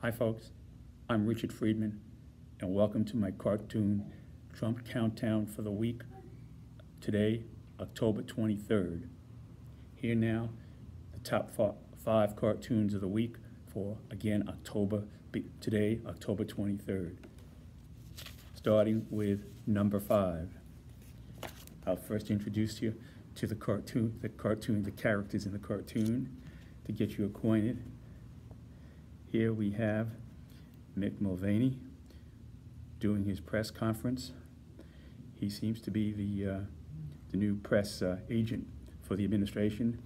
Hi folks, I'm Richard Friedman, and welcome to my cartoon Trump Countdown for the week. Today, October 23rd. Here now, the top five cartoons of the week for, again, today, October 23rd. Starting with number 5. I'll first introduce you to the characters in the cartoon to get you acquainted. Here we have Mick Mulvaney doing his press conference. He seems to be the new press agent for the administration.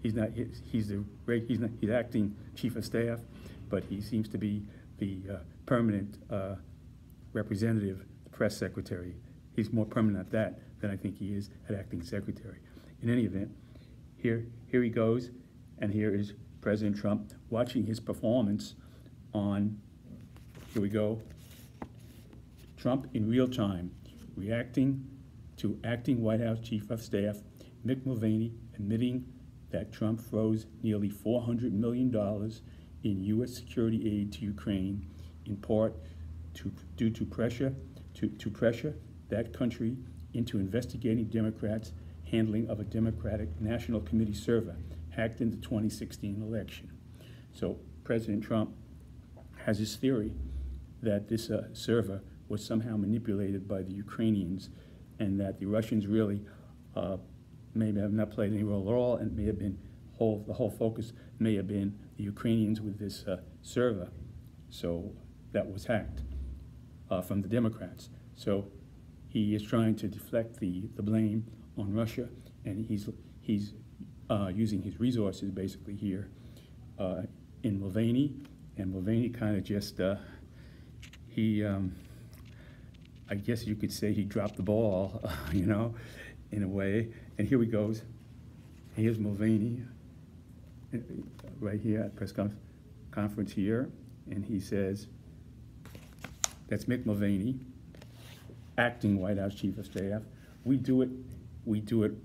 He's acting chief of staff, but he seems to be the permanent representative, the press secretary. He's more permanent at that than I think he is at acting secretary. In any event, here he goes, and here is President Trump watching his performance on, here we go, Trump in real time, reacting to acting White House Chief of Staff Mick Mulvaney admitting that Trump froze nearly $400 million in U.S. security aid to Ukraine, in part due to pressure that country into investigating Democrats' handling of a Democratic National Committee server hacked in the 2016 election. So President Trump has his theory that this server was somehow manipulated by the Ukrainians, and that the Russians really may have not played any role at all, and may have been the whole focus may have been the Ukrainians with this server. So that was hacked from the Democrats. So he is trying to deflect the blame on Russia, and he's using his resources basically here in Mulvaney, and Mulvaney kind of just I guess you could say he dropped the ball, you know, in a way. And here he goes. Here's Mulvaney right here at press conference here, and he says, that's Mick Mulvaney, acting White House Chief of Staff. We do it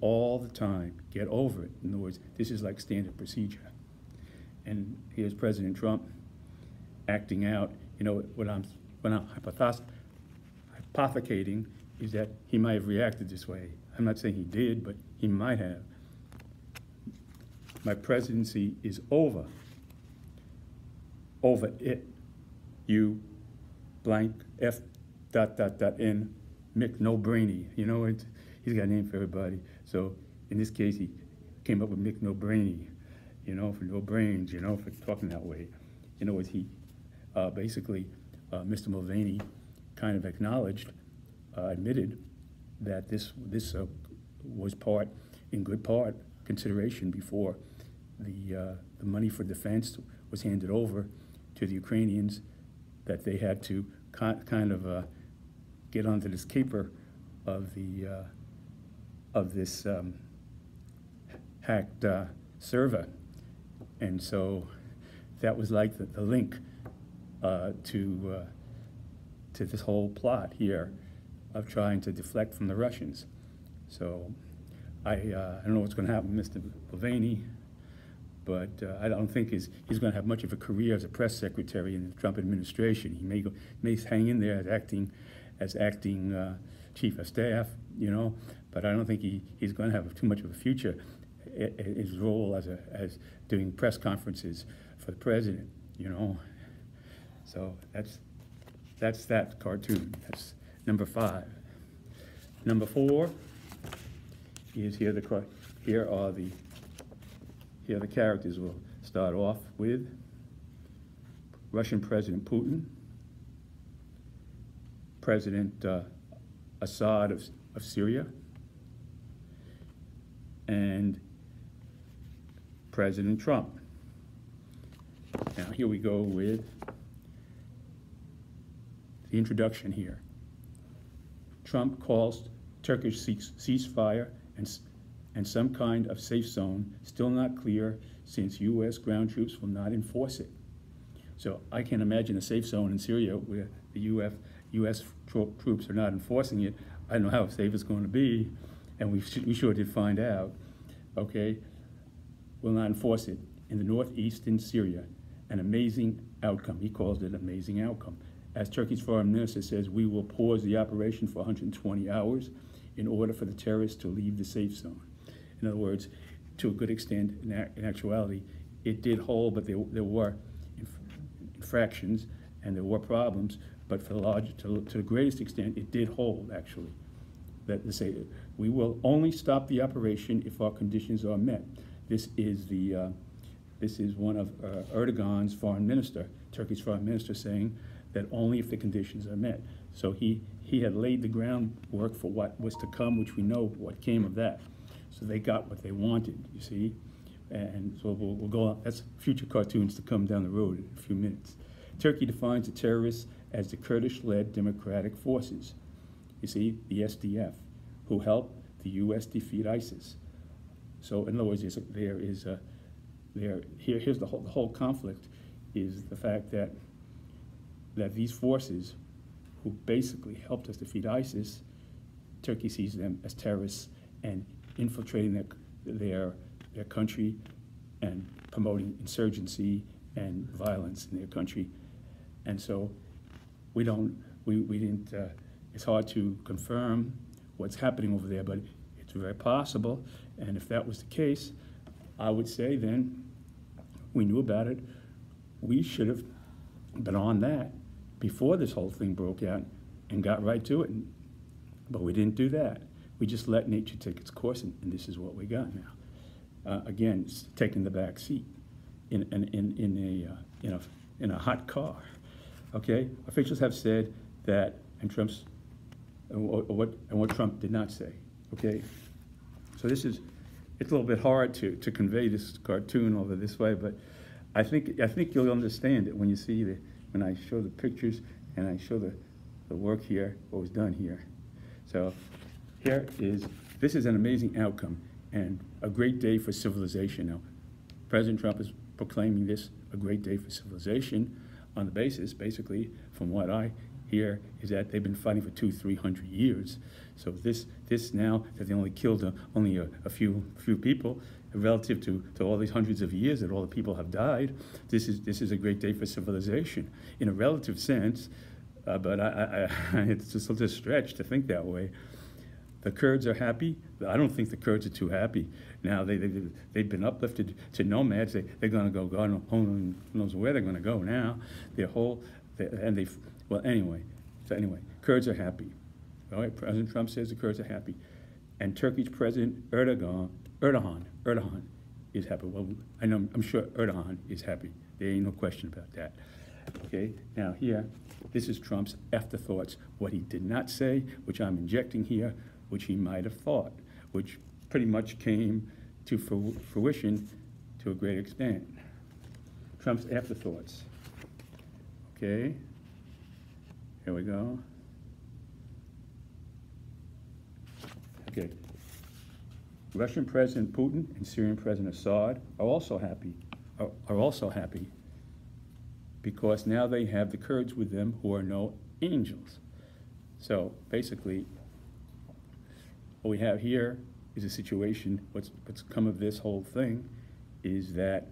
all the time. Get over it. In other words, this is like standard procedure. And here's President Trump acting out. You know, what I'm hypothecating is that he might have reacted this way. I'm not saying he did, but he might have. My presidency is over. Over it. You blank F ... N Mick No Brainy. You know, he's got a name for everybody. So in this case, he came up with Mick No Brainy, you know, for no brains, you know, for talking that way. In other words, he basically, Mr. Mulvaney kind of acknowledged, admitted that this was in good part, consideration before the money for defense was handed over to the Ukrainians, that they had to kind of get onto this caper of this hacked server. And so that was like the link to this whole plot here of trying to deflect from the Russians. So I don't know what's going to happen with Mr. Mulvaney, but I don't think he's going to have much of a career as a press secretary in the Trump administration. He may hang in there as acting chief of staff, you know, but I don't think he's going to have too much of a future in his role as doing press conferences for the president, you know. So that's that cartoon. That's number 5. Number 4 is here are the characters. We'll start off with Russian President Putin, President Assad of Syria, and President Trump. Now here we go with the introduction here. Trump calls Turkish ceasefire and some kind of safe zone still not clear since U.S. ground troops will not enforce it. So I can imagine a safe zone in Syria where the U.S. troops are not enforcing it. I don't know how safe it's going to be, and we sure did find out. Okay, will not enforce it in the northeastern Syria, an amazing outcome. He calls it an amazing outcome. As Turkey's foreign minister says, we will pause the operation for 120 hours in order for the terrorists to leave the safe zone. In other words, to a good extent, in actuality, it did hold, but there were infractions and there were problems, but for to the greatest extent, it did hold, actually. That they say, we will only stop the operation if our conditions are met. This is one of Erdogan's foreign minister, Turkey's foreign minister, saying that only if the conditions are met. So he had laid the groundwork for what was to come, which we know what came of that. So they got what they wanted, you see? And so we'll go on. That's future cartoons to come down the road in a few minutes. Turkey defines the terrorists as the Kurdish-led democratic forces, you see, the SDF, who helped the U.S. defeat ISIS. So in other words, here's the whole conflict is the fact that these forces who basically helped us defeat ISIS, Turkey sees them as terrorists and infiltrating their country and promoting insurgency and violence in their country. And so we didn't, it's hard to confirm what's happening over there, but it's very possible. And if that was the case, I would say then we knew about it. We should have been on that before this whole thing broke out and got right to it. But we didn't do that. We just let nature take its course, and this is what we got now. Again, it's taking the back seat in a hot car. Okay, officials have said that, and what Trump did not say. Okay, so it's a little bit hard to convey this cartoon over this way, but I think you'll understand it when you see when I show the pictures and I show the work here, what was done here. So this is an amazing outcome and a great day for civilization. Now, President Trump is proclaiming this a great day for civilization on the basis, basically, from what I hear, is that they've been fighting for 200-300 years. So this now that they only killed only a few people, relative to all these hundreds of years that all the people have died, this is a great day for civilization in a relative sense. But it's just a stretch to think that way. The Kurds are happy. I don't think the Kurds are too happy. Now they've been uplifted to nomads. They're going to go. God knows where they're going to go now. Well, anyway. So anyway, Kurds are happy. All right, President Trump says the Kurds are happy, and Turkey's President Erdogan is happy. Well, I'm sure Erdogan is happy. There ain't no question about that. Okay. Now here, this is Trump's afterthoughts. What he did not say, which I'm injecting here, which he might have thought, which pretty much came to fruition to a great extent. Trump's afterthoughts. Okay, here we go. Okay, Russian President Putin and Syrian President Assad are also happy because now they have the Kurds with them who are no angels. So basically, what we have here is a situation, what's come of this whole thing is that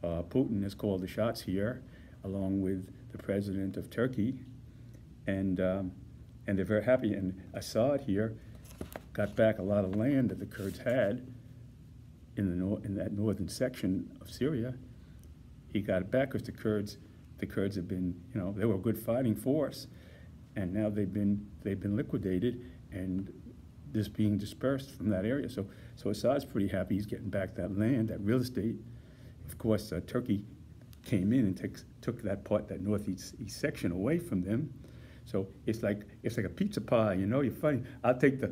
Putin has called the shots here, along with the president of Turkey, and they're very happy. And Assad here got back a lot of land that the Kurds had in that northern section of Syria. He got it back because the Kurds have been, they were a good fighting force, and now they've been liquidated and just being dispersed from that area. So Assad's pretty happy. He's getting back that land, that real estate. Of course, Turkey came in and took that northeast section away from them. So it's like a pizza pie, you're funny. I'll take the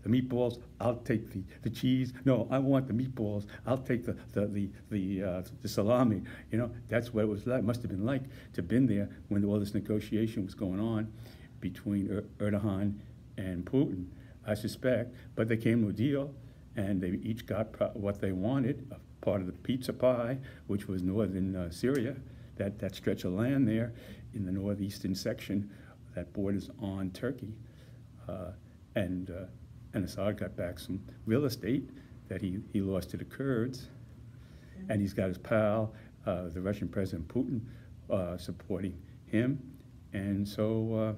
meatballs. I'll take the cheese. No, I want the meatballs. I'll take the salami. That's what it was like. Must have been like to have been there when all this negotiation was going on between Erdogan and Putin, I suspect. But they came to a deal, and they each got what they wanted. Part of the pizza pie, which was northern Syria, that stretch of land there in the northeastern section that borders on Turkey, and Assad got back some real estate that he lost to the Kurds, and he's got his pal the Russian President Putin supporting him. And so,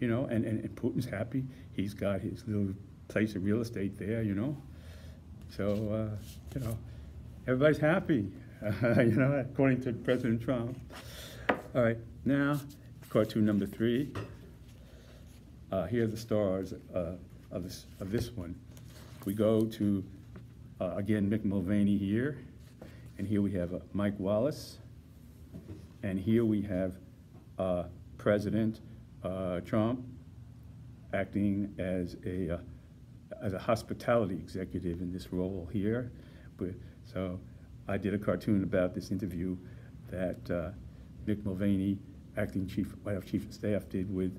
and Putin's happy. He's got his little place of real estate there, So, everybody's happy, according to President Trump. All right, now, cartoon number 3. Here are the stars of this one. We go to, again, Mick Mulvaney here, and here we have Mike Wallace, and here we have President Trump acting as a hospitality executive in this role here. So I did a cartoon about this interview that Mick Mulvaney, acting White House Chief of Staff, did with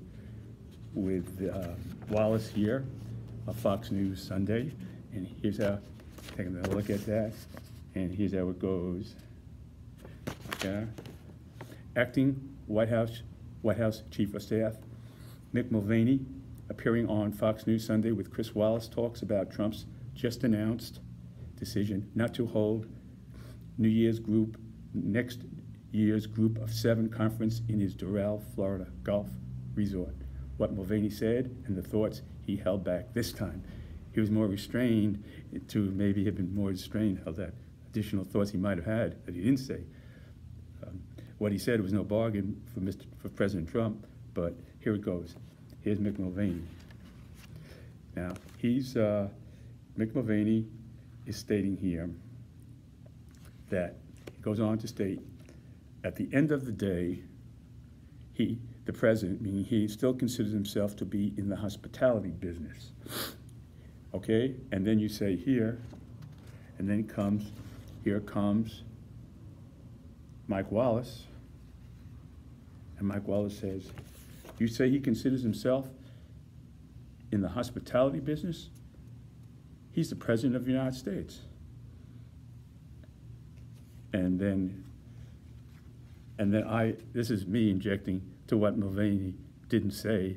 Wallace here, Fox News Sunday, and here's how, taking a look at that, and here's how it goes. Okay. Acting White House Chief of Staff, Mick Mulvaney, appearing on Fox News Sunday with Chris Wallace, talks about Trump's just announced decision not to hold next year's Group of 7 conference in his Doral, Florida golf resort. What Mulvaney said and the thoughts he held back this time. He was more restrained to maybe have been more restrained, held that additional thoughts he might have had that he didn't say. What he said was no bargain for President Trump, but here it goes. Here's Mick Mulvaney. Now, Mick Mulvaney is stating here that, he goes on to state, at the end of the day, the president, meaning he, still considers himself to be in the hospitality business. Okay, and then you say here, and then here comes Mike Wallace, and Mike Wallace says, you say he considers himself in the hospitality business? He's the President of the United States. And then this is me injecting to what Mulvaney didn't say,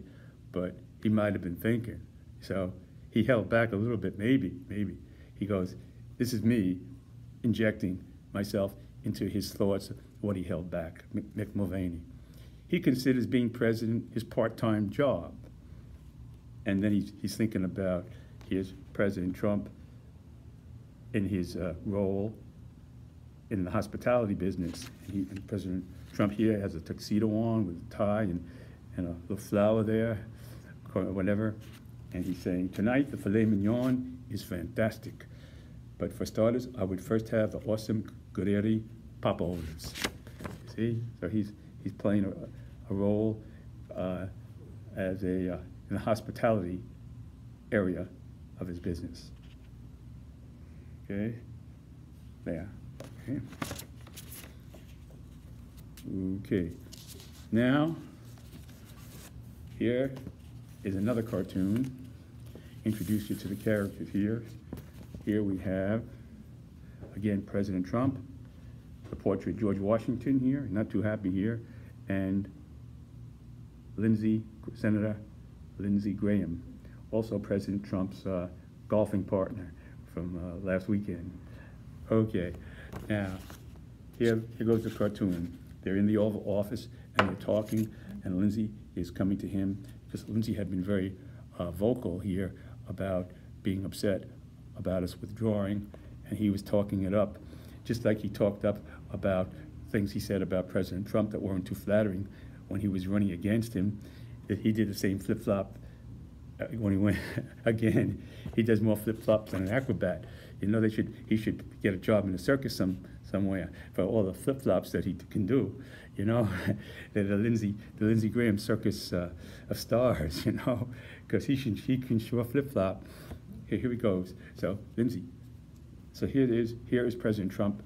but he might have been thinking. So he held back a little bit, maybe. He goes, this is me injecting myself into his thoughts of what he held back, Mick Mulvaney. He considers being president his part-time job. And then he's thinking about, here's President Trump in his role in the hospitality business. And President Trump here has a tuxedo on with a tie and a little flower there, or whatever. And he's saying, tonight the filet mignon is fantastic. But for starters, I would first have the awesome Guerrieri Popovs. See? So he's playing a role as in the hospitality area of his business. Okay? There. Okay. Okay. Now, here is another cartoon. Introduce you to the characters here. Here we have, again, President Trump, the portrait of George Washington here, not too happy here, and Senator Lindsey Graham, also President Trump's golfing partner from last weekend. Okay, now, here goes the cartoon. They're in the Oval Office, and they're talking, and Lindsey is coming to him, because Lindsey had been very vocal here about being upset about us withdrawing, and he was talking it up, just like he talked up about things he said about President Trump that weren't too flattering when he was running against him. That he did the same flip-flop when he went again. He does more flip-flops than an acrobat. You know, he should get a job in a circus somewhere for all the flip-flops that he can do. You know, the Lindsey Graham circus of stars. You know, because he can sure flip-flop. Here he goes. So Lindsey. So here it is. Here is President Trump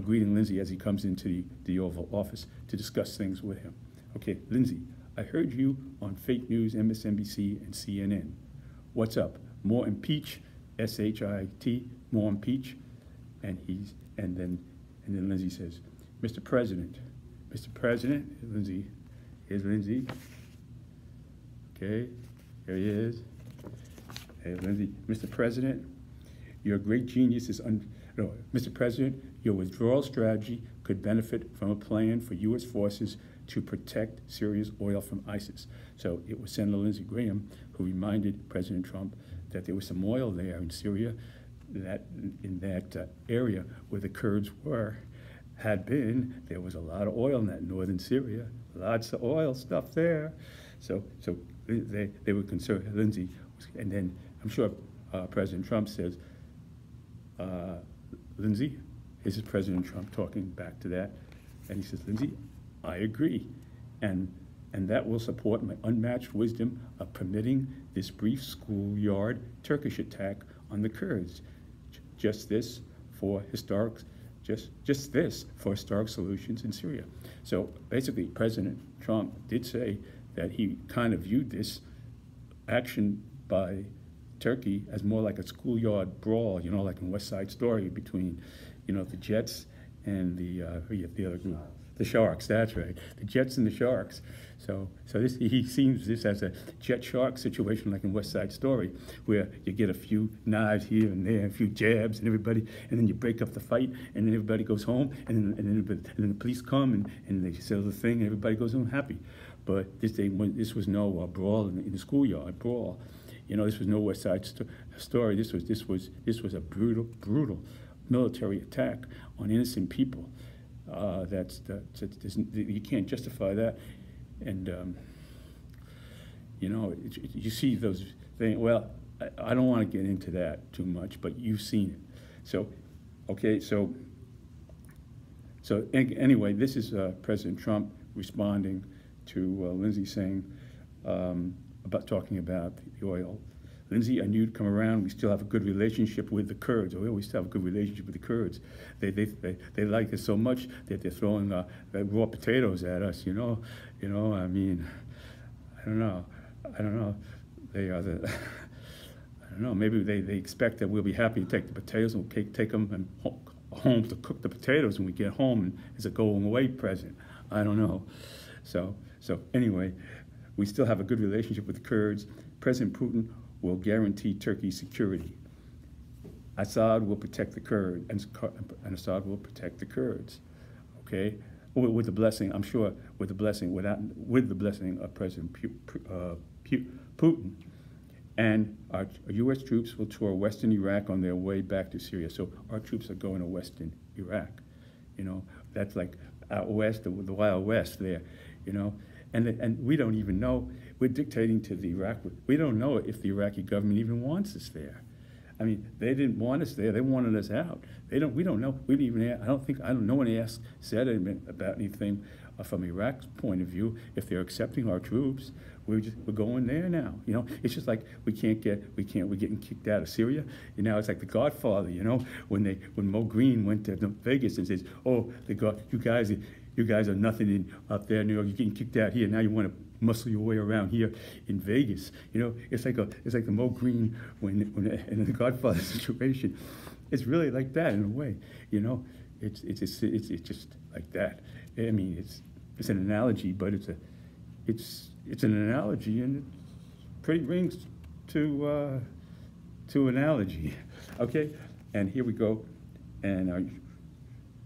greeting Lindsey as he comes into the Oval Office to discuss things with him. Okay, Lindsey, I heard you on fake news, MSNBC, and CNN. What's up? More impeach, S-H-I-T, more impeach, and then Lindsey says, Mr. President, Lindsey, here's Lindsey. Okay, here he is. Hey, Lindsey, Mr. President, your great genius is Mr. President, Your withdrawal strategy could benefit from a plan for U.S. forces to protect Syria's oil from ISIS. So it was Senator Lindsey Graham who reminded President Trump that there was some oil there in Syria, that in that area where the Kurds had been. There was a lot of oil in that northern Syria, lots of oil stuff there. So they were concerned. Lindsey, and then I'm sure President Trump says, Lindsey, this is President Trump talking back to that, and he says, Lindsey, I agree, and that will support my unmatched wisdom of permitting this brief schoolyard Turkish attack on the Kurds. Just this for historic solutions in Syria. So basically, President Trump did say that he kind of viewed this action by Turkey as more like a schoolyard brawl, you know, like in West Side Story between, you know, the Jets and the other group, the Sharks. That's right, the Jets and the Sharks. So he sees this as a Jet-Shark situation, like in West Side Story, where you get a few knives here and there, a few jabs, and then you break up the fight, and then everybody goes home, and then the police come and they settle the thing, and everybody goes home happy. But this was no brawl in the schoolyard brawl. You know, this was no West Side Story. This was a brutal military attack on innocent people. You can't justify that. And you know, you see those things. Well, I don't want to get into that too much, but you've seen it. So, okay, so anyway, this is President Trump responding to Lindsey saying talking about the oil. Lindsey, I knew you'd come around. We still have a good relationship with the Kurds. We always still have a good relationship with the Kurds. They like us so much that they're throwing raw potatoes at us. You know. I mean, I don't know. They are the. I don't know. Maybe they expect that we'll be happy to take the potatoes and we'll take them and home to cook the potatoes when we get home, and it's a going away present. I don't know. So anyway, we still have a good relationship with the Kurds. President Putin will guarantee Turkey's security. Assad will protect the Kurds, and Assad will protect the Kurds. Okay, with the blessing, I'm sure, with the blessing of President Putin. And our U.S. troops will tour Western Iraq on their way back to Syria. So our troops are going to Western Iraq. You know, that's like out west, the Wild West there. You know, and we don't even know. We're dictating to the Iraq. We don't know if the Iraqi government even wants us there. I mean, they didn't want us there. They wanted us out. We don't know. We didn't even. I don't know when they said about anything from Iraq's point of view. If they're accepting our troops, we're going there now. You know, it's just like we're getting kicked out of Syria. And now it's like The Godfather. You know, when Mo Green went to Vegas and says, "Oh, you guys are nothing up there in New York. You're getting kicked out here. Now you want to muscle your way around here in Vegas." You know, it's like the Mo Green when in the Godfather situation. It's really like that in a way. You know, it's just like that. I mean, it's an analogy, but it's an analogy, and it pretty rings to analogy. Okay, and here we go. And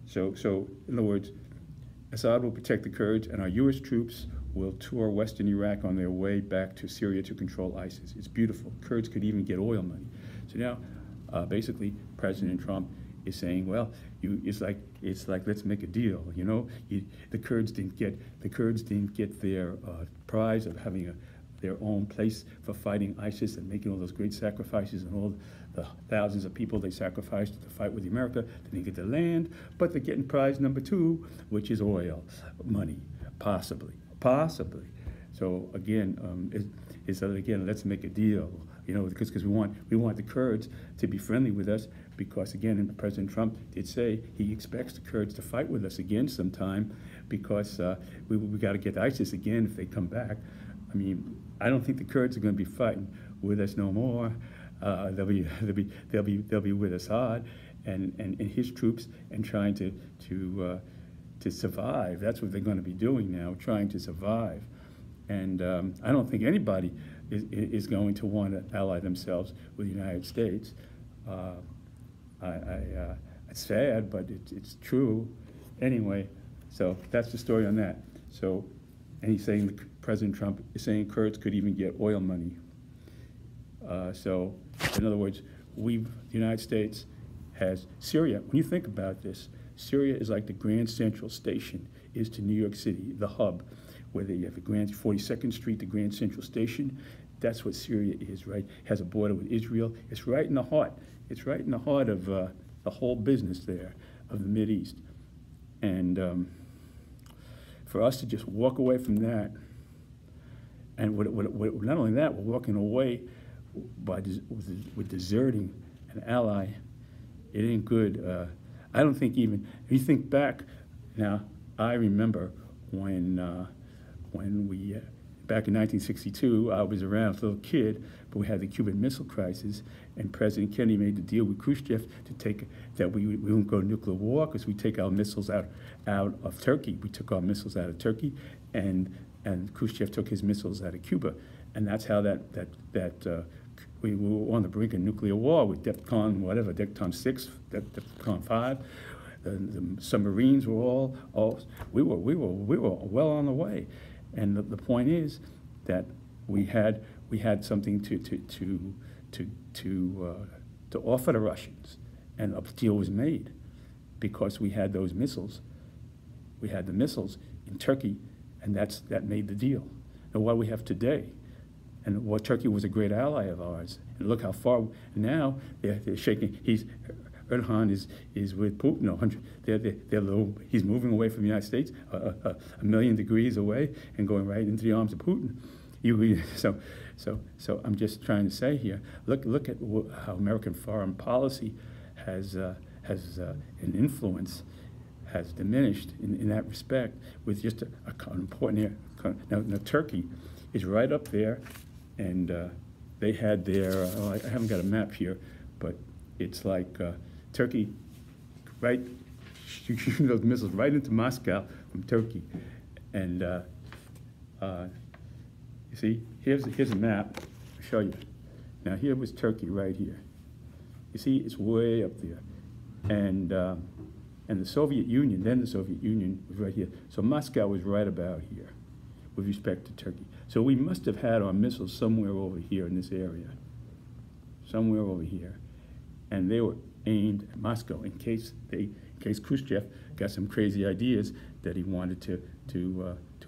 so in other words, Assad will protect the Kurds, and our U.S. troops will tour Western Iraq on their way back to Syria to control ISIS. It's beautiful. Kurds could even get oil money. So now, basically, President Trump is saying, well, it's like let's make a deal. You know, the Kurds didn't get their prize of having their own place for fighting ISIS and making all those great sacrifices and all the thousands of people they sacrificed to fight with America. They didn't get the land, but they're getting prize number 2, which is oil money, possibly. So again, let's make a deal. You know, because we want the Kurds to be friendly with us, because again, President Trump did say he expects the Kurds to fight with us again sometime, because we got to get ISIS again if they come back. I mean, I don't think the Kurds are going to be fighting with us no more. They'll be with Assad and his troops and trying to survive. That's what they're going to be doing now, trying to survive. And I don't think anybody is going to want to ally themselves with the United States. I It's sad, but it's true. Anyway, so that's the story on that. So, and he's saying, President Trump is saying Kurds could even get oil money. So, in other words, the United States has Syria. When you think about this, Syria is like the Grand Central Station is to New York City, the hub, where you have the 42nd Street, the Grand Central Station. That's what Syria is, right? Has a border with Israel. It's right in the heart. It's right in the heart of the whole business there of the Mideast. And for us to just walk away from that, and not only that, we're walking away with deserting an ally. It ain't good. I don't think even, if you think back, now, I remember when we, back in 1962, I was around as a little kid, but we had the Cuban Missile Crisis, and President Kennedy made the deal with Khrushchev that we won't go to nuclear war because we take our missiles out of Turkey. We took our missiles out of Turkey, and Khrushchev took his missiles out of Cuba, and that's how we were on the brink of nuclear war with DEFCON 6, DEFCON 5. The submarines were we were well on the way, and the point is that we had something to offer the Russians, and a deal was made because we had those missiles. We had the missiles in Turkey, and that made the deal. And what we have today, and what Turkey was a great ally of ours, and look how far now they're shaking. Erdogan is with Putin. He's moving away from the United States, a million degrees away, and going right into the arms of Putin. So I'm just trying to say here. Look at how American foreign policy has an influence has diminished in that respect. With just an important here. Now Turkey is right up there, and they had their. I haven't got a map here, but it's like. Turkey, right, shooting those missiles right into Moscow from Turkey. And you see, here's a map. I'll show you. Now here was Turkey right here. You see, it's way up there. And the Soviet Union, then the Soviet Union was right here. So Moscow was right about here with respect to Turkey. So we must have had our missiles somewhere over here in this area. Somewhere over here. And they were aimed at Moscow in case Khrushchev got some crazy ideas that he wanted to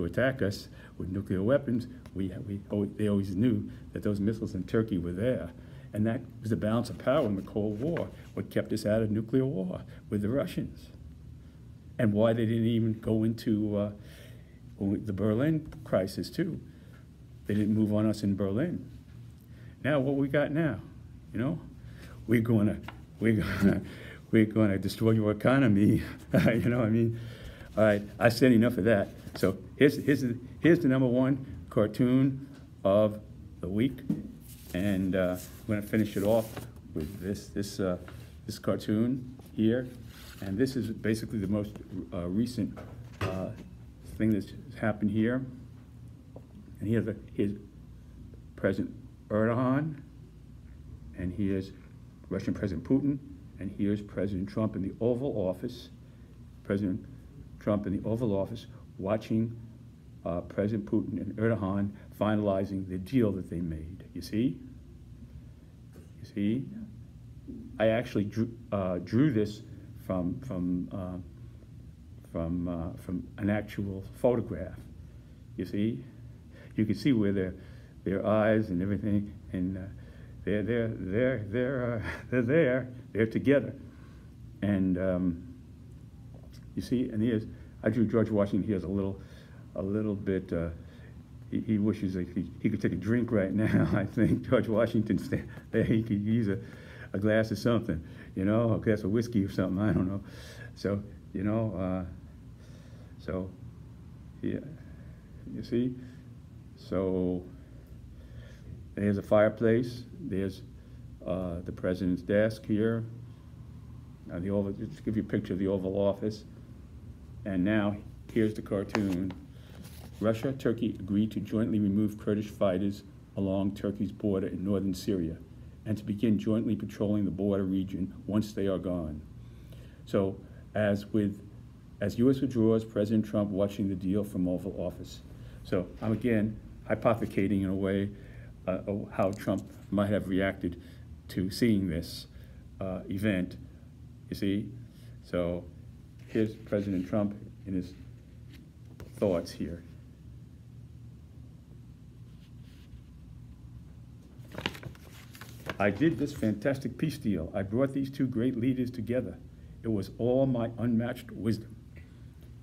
attack us with nuclear weapons. They always knew that those missiles in Turkey were there, and that was the balance of power in the Cold War. What kept us out of nuclear war with the Russians, and why they didn't even go into the Berlin crisis too. They didn't move on us in Berlin. Now what we got now, you know, we're going to destroy your economy. You know what I mean? All right, I said enough of that. So here's the #1 cartoon of the week, and I'm going to finish it off with this cartoon here, and this is basically the most recent thing that's happened here. And here's President Erdogan, and here's Russian President Putin, and here's President Trump in the Oval Office. President Trump in the Oval Office watching President Putin and Erdogan finalizing the deal that they made. You see? You see? I actually drew this from an actual photograph. You see? You can see where their eyes and everything, and they're together, and you see, and I drew George Washington. He has a little bit. He wishes he could take a drink right now. I think George Washington he could use a glass of something, you know, a glass of whiskey or something. I don't know. So you know, so yeah, you see, so. There's a fireplace. There's the president's desk here. The Oval, just to give you a picture of the Oval Office. And now, here's the cartoon. Russia, Turkey agreed to jointly remove Kurdish fighters along Turkey's border in northern Syria and to begin jointly patrolling the border region once they are gone. So as U.S. withdraws, President Trump watching the deal from Oval Office. So I'm again hypothecating in a way how Trump might have reacted to seeing this event, you see? So here's President Trump in his thoughts here. I did this fantastic peace deal. I brought these two great leaders together. It was all my unmatched wisdom.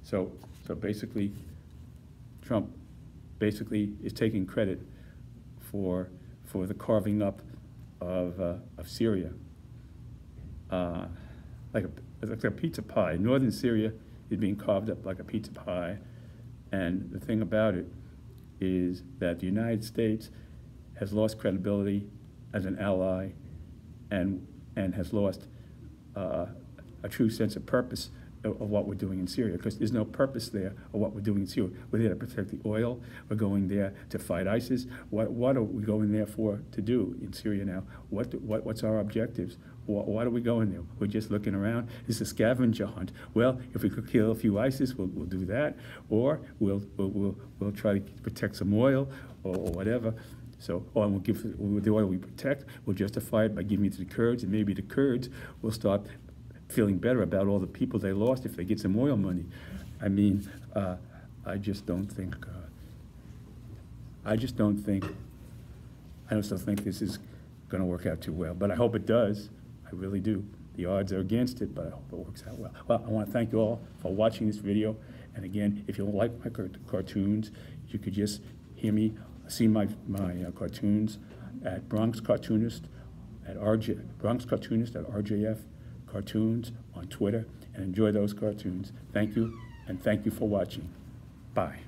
So basically, Trump basically is taking credit for the carving up of Syria, like a pizza pie. Northern Syria is being carved up like a pizza pie, and the thing about it is that the United States has lost credibility as an ally, and has lost a true sense of purpose of what we're doing in Syria, because there's no purpose there of what we're doing in Syria. We're there to protect the oil. We're going there to fight ISIS. What are we going there to do in Syria now? What's our objectives? Why are we going there? We're just looking around. It's a scavenger hunt. Well, if we could kill a few ISIS, we'll do that, or we'll try to protect some oil or whatever. So, or we'll give the oil we protect. We'll justify it by giving it to the Kurds, and maybe the Kurds will start feeling better about all the people they lost if they get some oil money. I mean, I just don't think this is going to work out too well. But I hope it does. I really do. The odds are against it, but I hope it works out well. Well, I want to thank you all for watching this video. And again, if you don't like my cartoons, you could just see my cartoons at Bronx Cartoonist at RJF Cartoons on Twitter, and enjoy those cartoons. Thank you, and thank you for watching. Bye.